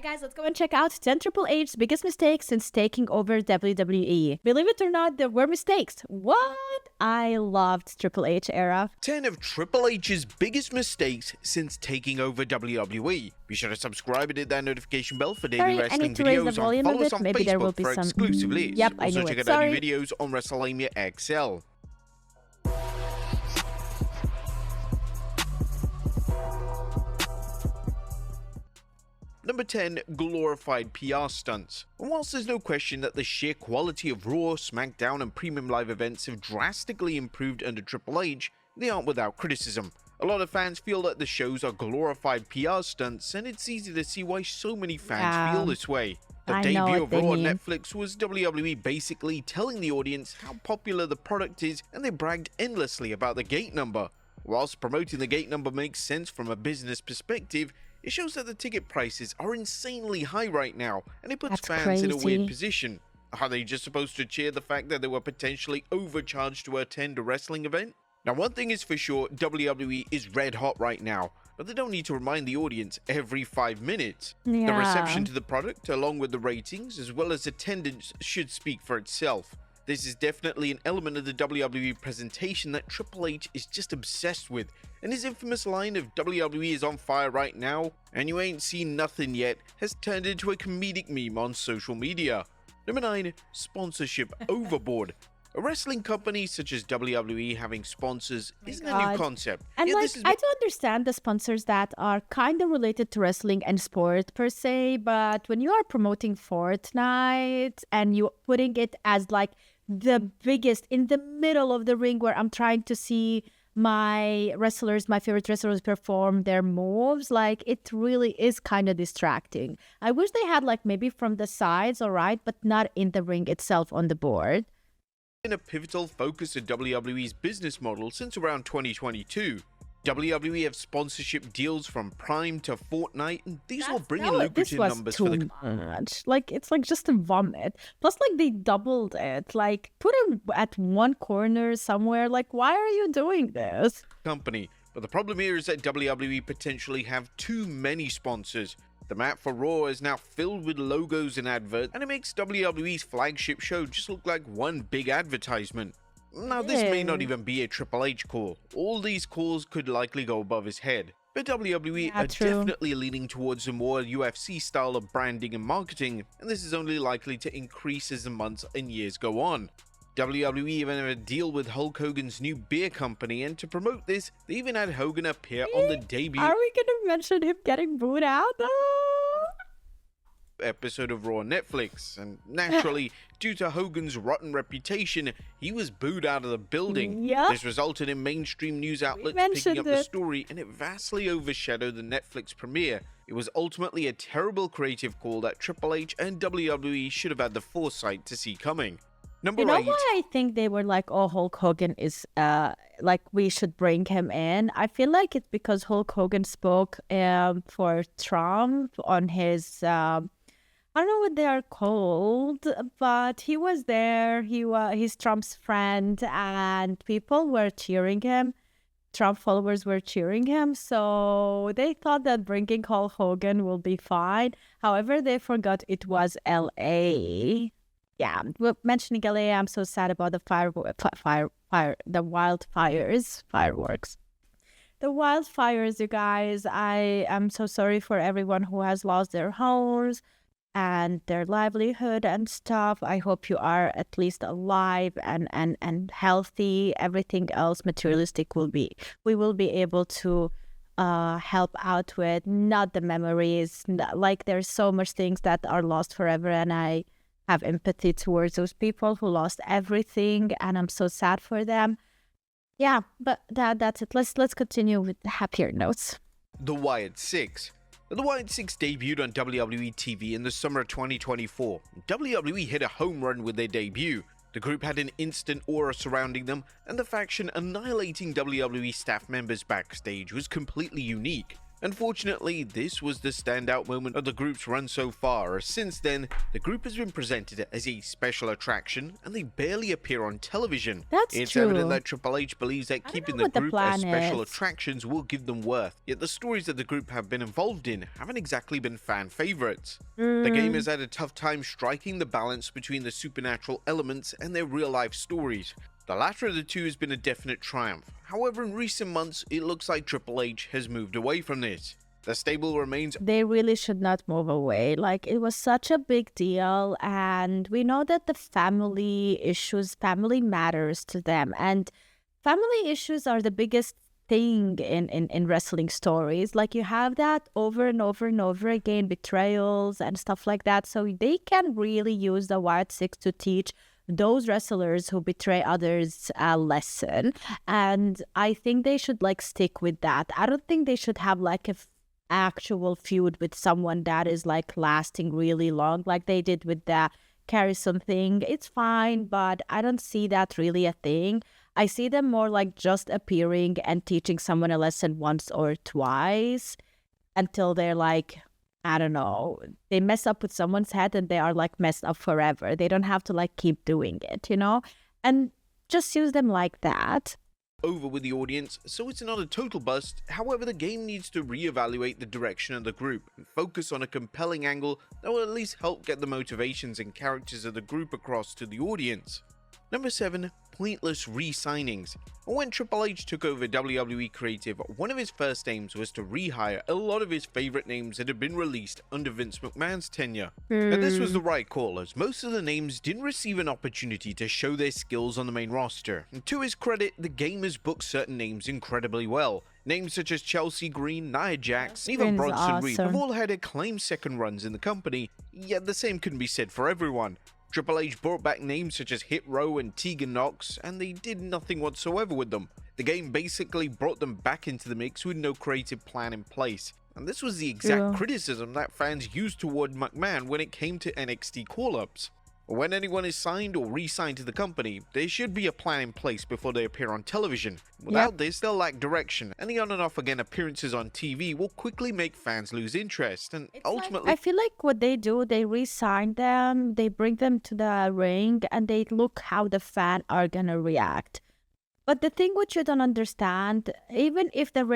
guys, let's go and check out 10 Triple H's biggest mistakes since taking over WWE. Believe it or not, there were mistakes. What? I loved Triple H era. 10 of Triple H's biggest mistakes since taking over WWE. Be sure to subscribe and hit that notification bell for daily Sorry, I wrestling need to raise the videos. volume Follow a us bit. on Maybe there will Facebook be for some... exclusive leads. Yep, I also knew check it. out our Sorry. new videos on WrestleMania XL. Number 10, glorified PR stunts. And whilst there's no question that the sheer quality of Raw, SmackDown and Premium Live events have drastically improved under Triple H, they aren't without criticism. A lot of fans feel that the shows are glorified PR stunts, and it's easy to see why so many fans feel this way. The debut of Raw on Netflix was WWE basically telling the audience how popular the product is, and they bragged endlessly about the gate number. Whilst promoting the gate number makes sense from a business perspective, it shows that the ticket prices are insanely high right now, and it puts fans in a weird position. Are they just supposed to cheer the fact that they were potentially overcharged to attend a wrestling event? Now, one thing is for sure, WWE is red hot right now, but they don't need to remind the audience every 5 minutes. The reception to the product, along with the ratings, as well as attendance, should speak for itself. This is definitely an element of the WWE presentation that Triple H is just obsessed with, and his infamous line of WWE is on fire right now, and you ain't seen nothing yet, has turned into a comedic meme on social media. Number 9, sponsorship overboard. A wrestling company such as WWE having sponsors isn't a new concept. And I do understand the sponsors that are kind of related to wrestling and sport per se, but when you are promoting Fortnite and you're putting it as like the biggest in the middle of the ring where I'm trying to see my favorite wrestlers perform their moves, like it really is kind of distracting. I wish they had like maybe from the sides, all right, but not in the ring itself on the board. Been a pivotal focus of WWE's business model since around 2022. WWE have sponsorship deals from Prime to Fortnite, and these will bring in lucrative numbers for the much. Like it's like just a vomit. Plus, like they doubled it. Like put it at one corner somewhere. Like why are you doing this? Company. But the problem here is that WWE potentially have too many sponsors. The map for Raw is now filled with logos and adverts, and it makes WWE's flagship show just look like one big advertisement. Now, this may not even be a Triple H call. All these calls could likely go above his head. But WWE are definitely leaning towards a more UFC style of branding and marketing, and this is only likely to increase as the months and years go on. WWE even have a deal with Hulk Hogan's new beer company, and to promote this, they even had Hogan appear on the debut Are we gonna mention him getting booed out though? Episode of Raw on Netflix, and naturally, due to Hogan's rotten reputation, he was booed out of the building. This resulted in mainstream news outlets picking up the story, and it vastly overshadowed the Netflix premiere. It was ultimately a terrible creative call that Triple H and WWE should have had the foresight to see coming. Number 8. You know why I think they were like, oh, Hulk Hogan is, like, we should bring him in? I feel like it's because Hulk Hogan spoke for Trump on his, I don't know what they are called, but he was there. He's Trump's friend, and people were cheering him. Trump followers were cheering him, so they thought that bringing Hulk Hogan will be fine. However, they forgot it was LA. Yeah, mentioning LA, I'm so sad about the the fireworks. The wildfires, you guys. I am so sorry for everyone who has lost their homes and their livelihood and stuff. I hope you are at least alive and healthy. Everything else materialistic we will be able to help out with, not the memories. Like there's so much things that are lost forever, and I have empathy towards those people who lost everything, and I'm so sad for them. Yeah, but that's it. Let's continue with the happier notes. The Wyatt 6. The Wyatt 6 debuted on WWE TV in the summer of 2024. WWE hit a home run with their debut. The group had an instant aura surrounding them, and the faction annihilating WWE staff members backstage was completely unique. Unfortunately, this was the standout moment of the group's run so far, as since then, the group has been presented as a special attraction and they barely appear on television. That's It's true. evident that Triple H believes that I don't keeping know the what the group as plan special is. attractions will give them worth, yet the stories that the group have been involved in haven't exactly been fan favorites. The game has had a tough time striking the balance between the supernatural elements and their real-life stories. The latter of the two has been a definite triumph. However, in recent months, it looks like Triple H has moved away from this. The stable remains. They really should not move away. Like, it was such a big deal, and we know that the family matters to them, and family issues are the biggest thing in wrestling stories. Like, you have that over and over and over again, betrayals and stuff like that. So they can really use the Wyatt Six to teach those wrestlers who betray others a lesson. And I think they should like stick with that. I don't think they should have like a actual feud with someone that is like lasting really long, like they did with the Carrison thing. It's fine, but I don't see that really a thing. I see them more like just appearing and teaching someone a lesson once or twice until they're like, I don't know, they mess up with someone's head and they are like messed up forever. They don't have to like keep doing it, and just use them like that. Over with the audience, so it's not a total bust. However, the game needs to reevaluate the direction of the group and focus on a compelling angle that will at least help get the motivations and characters of the group across to the audience. Number 7. Pointless re-signings. When Triple H took over WWE Creative, one of his first aims was to rehire a lot of his favorite names that had been released under Vince McMahon's tenure. And this was the right call, as most of the names didn't receive an opportunity to show their skills on the main roster. And to his credit, the game has booked certain names incredibly well. Names such as Chelsea Green, Nia Jax, and even Bronson Reed have all had acclaimed second runs in the company, yet the same couldn't be said for everyone. Triple H brought back names such as Hit Row and Tegan Knox, and they did nothing whatsoever with them. The game basically brought them back into the mix with no creative plan in place. And this was the exact criticism that fans used toward McMahon when it came to NXT call-ups. When anyone is signed or re-signed to the company, there should be a plan in place before they appear on television. Without this, they'll lack direction, and the on and off again appearances on TV will quickly make fans lose interest, and ultimately... I feel like what they do, they re-sign them, they bring them to the ring, and they look how the fan are gonna react. But the thing which you don't understand, even if the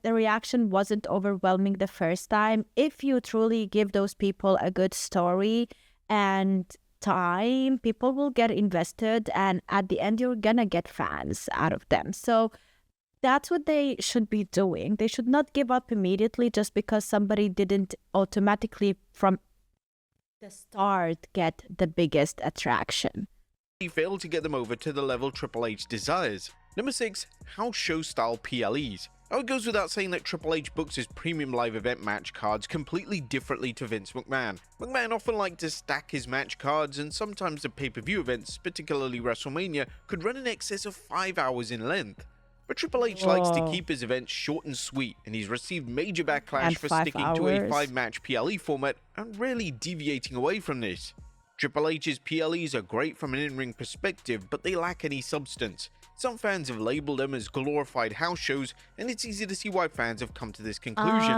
reaction wasn't overwhelming the first time, if you truly give those people a good story and time, people will get invested, and at the end you're gonna get fans out of them. So that's what they should be doing. They should not give up immediately just because somebody didn't automatically from the start get the biggest attraction. He failed to get them over to the level Triple H desires. Number 6. House show style PLEs. Now, it goes without saying that Triple H books his premium live event match cards completely differently to Vince McMahon. McMahon often liked to stack his match cards, and sometimes the pay-per-view events, particularly WrestleMania, could run in excess of 5 hours in length. But Triple H likes to keep his events short and sweet, and he's received major backlash for sticking to a 5-match PLE format and rarely deviating away from this. Triple H's PLEs are great from an in-ring perspective, but they lack any substance. Some fans have labeled them as glorified house shows, and it's easy to see why fans have come to this conclusion.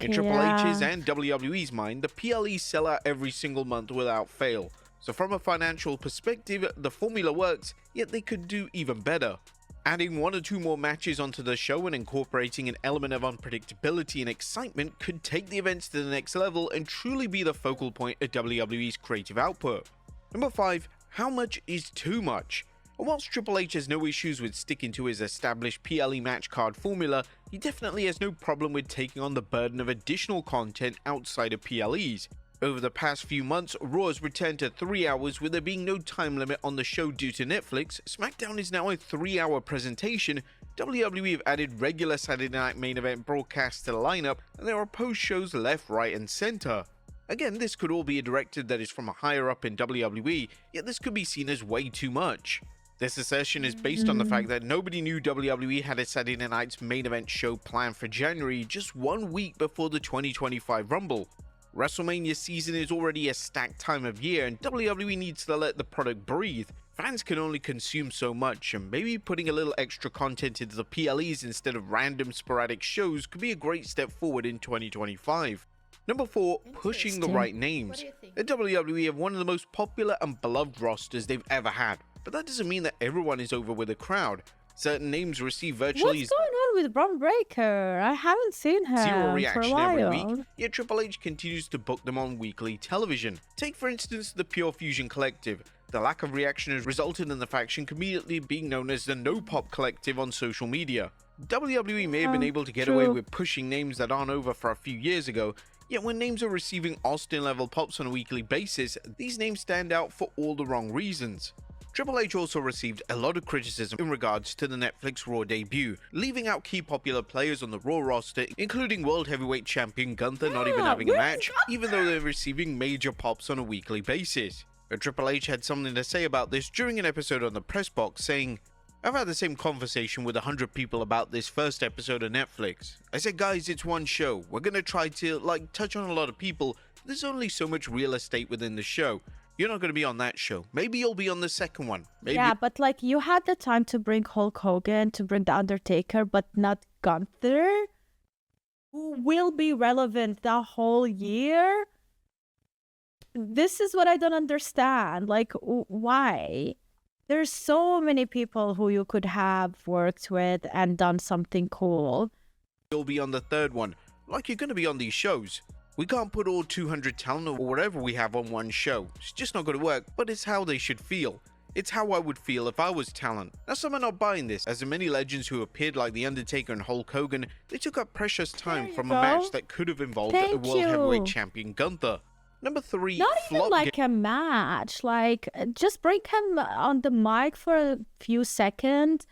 In Triple H's and WWE's mind, the PLEs sell out every single month without fail. So from a financial perspective, the formula works, yet they could do even better. Adding 1 or 2 more matches onto the show and incorporating an element of unpredictability and excitement could take the events to the next level and truly be the focal point of WWE's creative output. Number 5. How much is too much? And whilst Triple H has no issues with sticking to his established PLE match card formula, he definitely has no problem with taking on the burden of additional content outside of PLEs. Over the past few months, Raw has returned to 3 hours with there being no time limit on the show due to Netflix. SmackDown is now a 3-hour presentation. WWE have added regular Saturday night main event broadcasts to the lineup, and there are post-shows left, right, and center. Again, this could all be a directive that is from a higher up in WWE, yet this could be seen as way too much. This assertion is based on the fact that nobody knew WWE had a Saturday night's main event show planned for January, just 1 week before the 2025 Rumble. WrestleMania season is already a stacked time of year, and WWE needs to let the product breathe. Fans can only consume so much, and maybe putting a little extra content into the PLEs instead of random sporadic shows could be a great step forward in 2025. Number 4, pushing the right names. The WWE have one of the most popular and beloved rosters they've ever had, but that doesn't mean that everyone is over with the crowd. Certain names receive virtually What's going on with Braun Breaker? I haven't seen her zero for a reaction every while. week, yet Triple H continues to book them on weekly television. Take for instance the Pure Fusion Collective. The lack of reaction has resulted in the faction conveniently being known as the No Pop Collective on social media. WWE may have been able to get away with pushing names that aren't over for a few years ago, yet when names are receiving Austin-level pops on a weekly basis, these names stand out for all the wrong reasons. Triple H also received a lot of criticism in regards to the Netflix Raw debut, leaving out key popular players on the Raw roster, including World Heavyweight Champion Gunther not even having a match, even though they're receiving major pops on a weekly basis. But Triple H had something to say about this during an episode on the press box, saying, "I've had the same conversation with 100 people about this first episode of Netflix. I said, guys, it's one show. We're gonna try to, touch on a lot of people. There's only so much real estate within the show. You're not going to be on that show. Maybe you'll be on the second one. Maybe." Yeah, but you had the time to bring Hulk Hogan, to bring The Undertaker, but not Gunther, who will be relevant the whole year. This is what I don't understand. Why? There's so many people who you could have worked with and done something cool. You'll be on the third one. You're going to be on these shows. We can't put all 200 talent or whatever we have on one show. It's just not going to work, but it's how they should feel. It's how I would feel if I was talent. Now some are not buying this, as the many legends who appeared like The Undertaker and Hulk Hogan, they took up precious time from a match that could have involved a World Heavyweight Champion Gunther. Number 3, not even a match. Just bring him on the mic for a few seconds.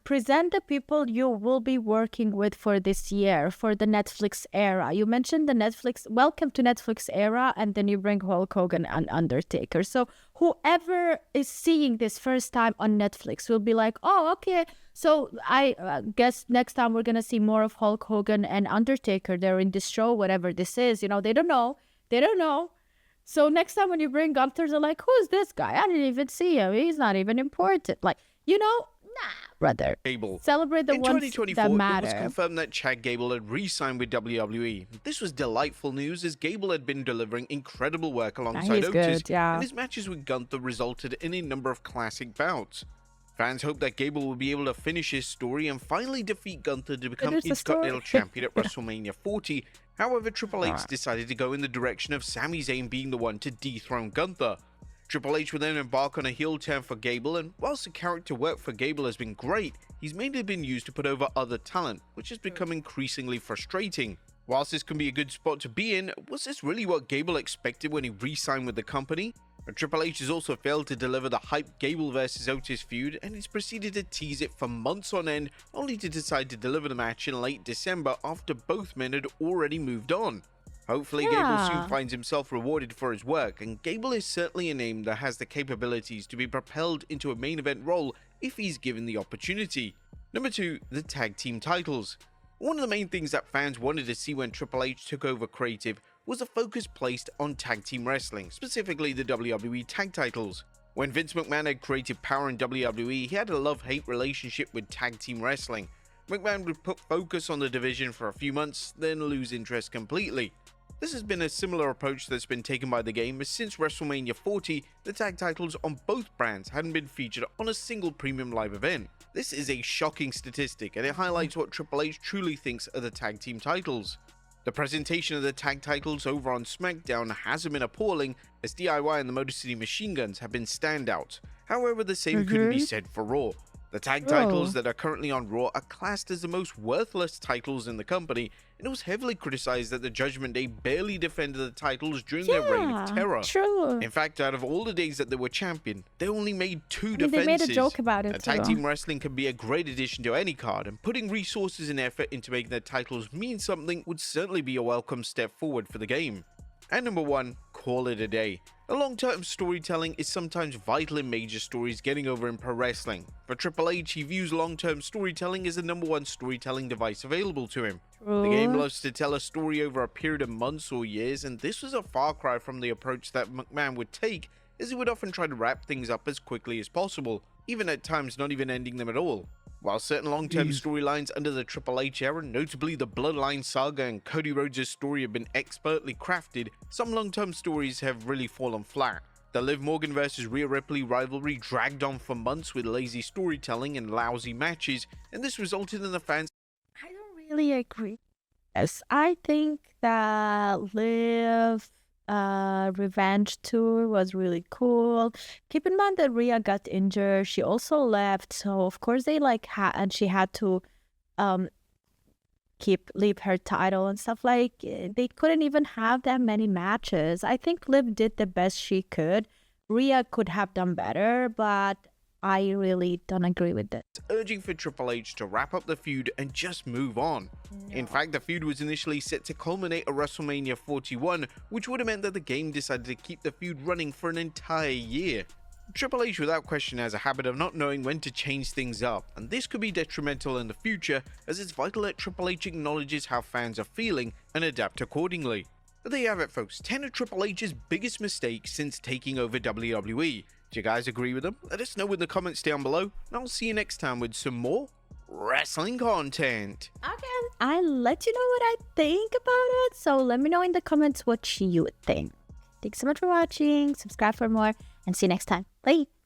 Present the people you will be working with for this year, for the Netflix era. You mentioned the Netflix, welcome to Netflix era, and then you bring Hulk Hogan and Undertaker. So whoever is seeing this first time on Netflix will be like, oh, okay, so I guess next time we're going to see more of Hulk Hogan and Undertaker. They're in this show, whatever this is. They don't know. So next time when you bring Gunther, they're like, who's this guy? I didn't even see him. He's not even important. Nah, brother. Gable. Celebrate the ones that matter. It was confirmed that Chad Gable had re-signed with WWE. This was delightful news, as Gable had been delivering incredible work alongside Otis, and his matches with Gunther resulted in a number of classic bouts. Fans hope that Gable will be able to finish his story and finally defeat Gunther to become Intercontinental Champion at WrestleMania 40. However, Triple H decided to go in the direction of Sami Zayn being the one to dethrone Gunther. Triple H will then embark on a heel turn for Gable, and whilst the character work for Gable has been great, he's mainly been used to put over other talent, which has become increasingly frustrating. Whilst this can be a good spot to be in, was this really what Gable expected when he re-signed with the company? But Triple H has also failed to deliver the hype Gable vs Otis feud, and he's proceeded to tease it for months on end, only to decide to deliver the match in late December after both men had already moved on. Hopefully Gable soon finds himself rewarded for his work, and Gable is certainly a name that has the capabilities to be propelled into a main event role if he's given the opportunity. Number 2, the tag team titles. One of the main things that fans wanted to see when Triple H took over creative was a focus placed on tag team wrestling, specifically the WWE tag titles. When Vince McMahon had creative power in WWE, he had a love-hate relationship with tag team wrestling. McMahon would put focus on the division for a few months, then lose interest completely. This has been a similar approach that's been taken by the game, as since WrestleMania 40, the tag titles on both brands hadn't been featured on a single premium live event. This is a shocking statistic, and it highlights what Triple H truly thinks of the tag team titles. The presentation of the tag titles over on SmackDown hasn't been appalling, as DIY and the Motor City Machine Guns have been standouts. However, the same couldn't be said for Raw. The tag titles that are currently on Raw are classed as the most worthless titles in the company, and it was heavily criticized that the Judgment Day barely defended the titles during their reign of terror. True. In fact, out of all the days that they were champion, they only made 2 defenses. They made a joke about it. Tag team wrestling can be a great addition to any card, and putting resources and effort into making their titles mean something would certainly be a welcome step forward for the game. And number 1, call it a day. A long-term storytelling is sometimes vital in major stories getting over in pro wrestling. For Triple H, he views long-term storytelling as the number 1 storytelling device available to him. The game loves to tell a story over a period of months or years, and this was a far cry from the approach that McMahon would take, as he would often try to wrap things up as quickly as possible, even at times not even ending them at all. While certain long-term storylines under the Triple H era, notably the Bloodline saga and Cody Rhodes' story, have been expertly crafted, some long-term stories have really fallen flat. The Liv Morgan vs Rhea Ripley rivalry dragged on for months with lazy storytelling and lousy matches, and this resulted in the fans. I don't really agree. Yes, I think that Liv revenge tour was really cool. Keep in mind that Rhea got injured. She also left, so of course they and she had to um leave her title and stuff. Like they couldn't even have that many matches. I think Liv did the best she could. Rhea could have done better, but I really don't agree with it. Urging for Triple H to wrap up the feud and just move on. No. In fact, the feud was initially set to culminate at WrestleMania 41, which would have meant that the game decided to keep the feud running for an entire year. Triple H without question has a habit of not knowing when to change things up, and this could be detrimental in the future, as it's vital that Triple H acknowledges how fans are feeling and adapt accordingly. But there you have it, folks, 10 of Triple H's biggest mistakes since taking over WWE. Do you guys agree with them? Let us know in the comments down below, and I'll see you next time with some more wrestling content. Okay, I'll let you know what I think about it, so let me know in the comments what you think. Thanks so much for watching, subscribe for more, and see you next time. Bye!